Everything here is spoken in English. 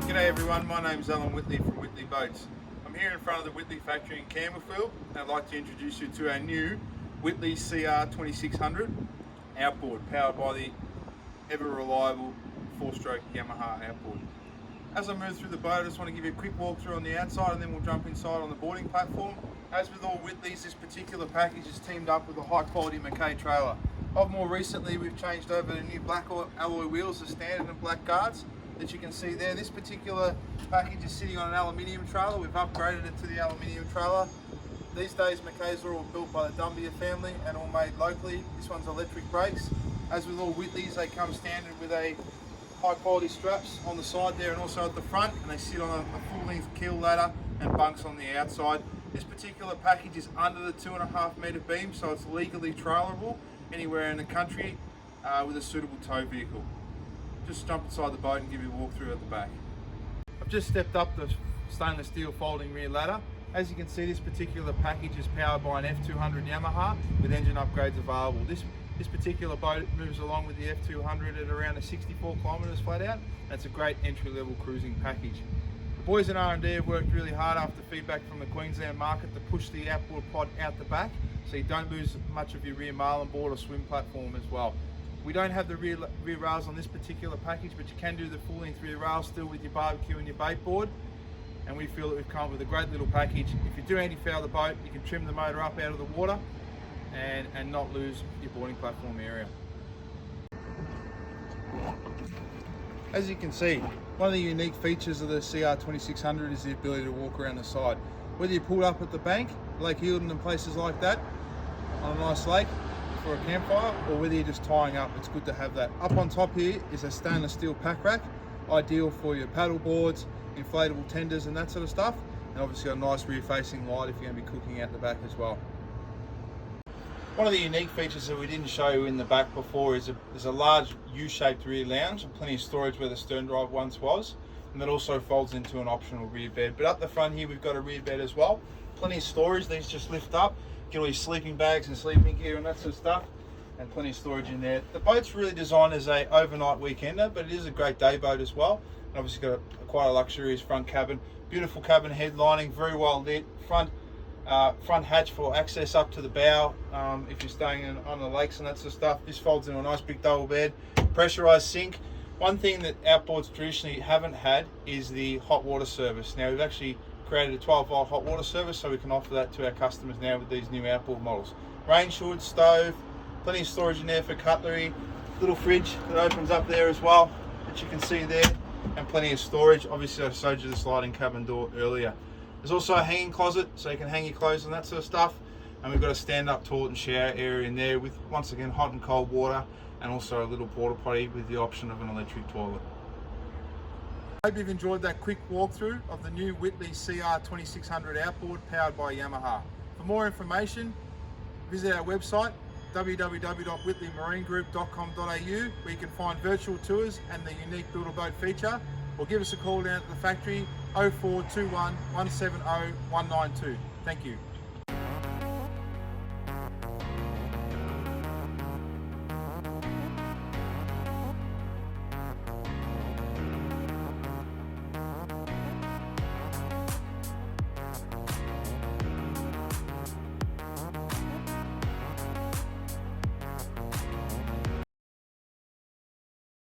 G'day everyone, my name's Alan Whittley from Whittley Boats. I'm here in front of the Whittley factory in Campbellfield and I'd like to introduce you to our new Whittley CR 2600 outboard powered by the ever reliable 4-stroke Yamaha outboard. As I move through the boat, I just want to give you a quick walkthrough on the outside and then we'll jump inside on the boarding platform. As with all Whittleys, this particular package is teamed up with a high quality Mackay trailer. Of more recently, we've changed over to new black alloy wheels, the standard and black guards that you can see there. This particular package is sitting on an aluminium trailer. We've upgraded it to the aluminium trailer. These days Mackays are all built by the Dumbier family and all made locally. This one's electric brakes. As with all Whittleys, they come standard with a high quality straps on the side there and also at the front, and they sit on a full length keel ladder and bunks on the outside. This particular package is under the 2.5 metre beam, so it's legally trailerable anywhere in the country with a suitable tow vehicle. Just jump inside the boat and give you a walkthrough at the back. I've just stepped up the stainless steel folding rear ladder. As you can see, this particular package is powered by an F200 Yamaha with engine upgrades available. This particular boat moves along with the F200 at around 64 kilometres flat out. That's a great entry-level cruising package. The boys in R&D have worked really hard after feedback from the Queensland market to push the outboard pod out the back so you don't lose much of your rear marlin board or swim platform as well. We don't have the rear rails on this particular package, but you can do the full length rear rails still with your barbecue and your bait board. And we feel that we've come up with a great little package. If you do anti-foul the boat, you can trim the motor up out of the water and not lose your boarding platform area. As you can see, one of the unique features of the CR 2600 is the ability to walk around the side. Whether you pull up at the bank, Lake Hilton and places like that, on a nice lake for a campfire, or whether you're just tying up, it's good to have that. Up on top here is a stainless steel pack rack, ideal for your paddle boards, inflatable tenders and that sort of stuff, and obviously a nice rear facing light if you're going to be cooking out the back as well. One of the unique features that we didn't show you in the back before is there's a large U-shaped rear lounge and plenty of storage where the stern drive once was, and that also folds into an optional rear bed. But up the front here we've got a rear bed as well, plenty of storage. These just lift up, get all your sleeping bags and sleeping gear and that sort of stuff, and plenty of storage in there. The boat's really designed as a overnight weekender, but it is a great day boat as well. And obviously got quite a luxurious front cabin, beautiful cabin headlining, very well lit, front hatch for access up to the bow if you're staying on the lakes and that sort of stuff. This folds into a nice big double bed, pressurized sink. One thing that outboards traditionally haven't had is the hot water service. Now we've actually created a 12-volt hot water service, so we can offer that to our customers now with these new outboard models. Range hood, stove, plenty of storage in there for cutlery, little fridge that opens up there as well that you can see there, and plenty of storage. Obviously I showed you the sliding cabin door earlier. There's also a hanging closet so you can hang your clothes and that sort of stuff, and we've got a stand-up toilet and shower area in there with, once again, hot and cold water, and also a little porta potty with the option of an electric toilet. I hope you've enjoyed that quick walkthrough of the new Whittley CR 2600 outboard powered by Yamaha. For more information, visit our website www.whitleymarineGroup.com.au, where you can find virtual tours and the unique Build-A-Boat feature, or give us a call down at the factory 0421 170 192. Thank you.